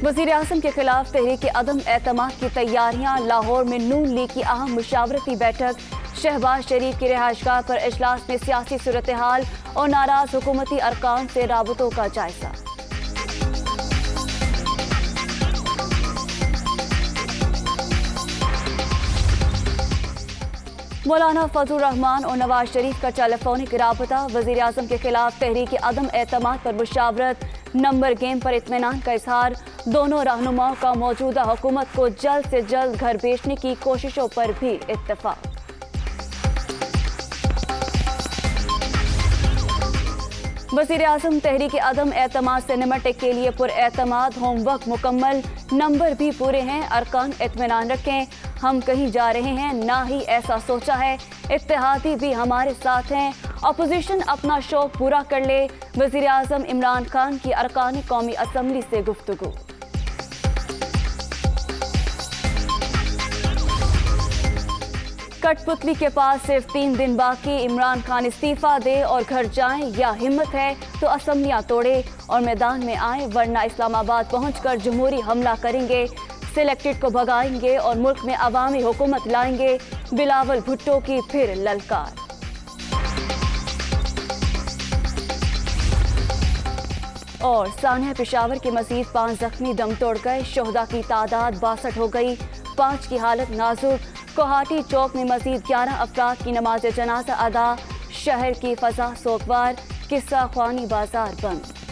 वज़ीर-ए-आज़म के खिलाफ तहरीक अदम एतमाद की तैयारियां। लाहौर में नून लीग की अहम मुशावरती बैठक। शहबाज शरीफ की रिहाइशगाह पर इजलास में सियासी सूरत हाल और नाराज हुकूमती अरकान से राबतों का जायजा। मौलाना फजलुर रहमान और नवाज शरीफ का टेलीफोनिक राबता। वज़ीर-ए-आज़म के खिलाफ तहरीक अदम एतमाद पर मुशावरत। नंबर गेम पर इत्मीनान का इजहार। दोनों रहनुमाओं का मौजूदा हुकूमत को जल्द से जल्द घर भेजने की कोशिशों पर भी इत्तेफाक। वज़ीर-ए-आज़म तहरीक अदम एतमाद से निमटने के लिए पुरएतमाद। होमवर्क मुकम्मल, नंबर भी पूरे हैं, अरकान इत्मीनान रखें। हम कहीं जा रहे हैं ना ही ऐसा सोचा है। इत्तेहादी भी हमारे साथ हैं। अपोजिशन अपना शौक पूरा कर ले। वज़ीर-ए-आज़म इमरान खान की अरकान कौमी असम्बली से गुफ्तगू। कठपुतली के पास सिर्फ 3 दिन बाकी। इमरान खान इस्तीफा दे और घर जाएं या हिम्मत है तो असम्बलियां तोड़े और मैदान में आए, वरना इस्लामाबाद पहुंचकर जमहूरी हमला करेंगे। सिलेक्टेड को भगाएंगे और मुल्क में अवामी हुकूमत लाएंगे। बिलावल भुट्टो की फिर ललकार। और सानिया पेशावर के मजीद 5 जख्मी दम तोड़ गए। शोहदा की तादाद 62 हो गई, 5 की हालत नाजुक। कोहाटी चौक में मजीद 11 अफराद की नमाज जनाजा अदा। शहर की फजा सोगवार। किस्सा ख्वानी बाजार बंद।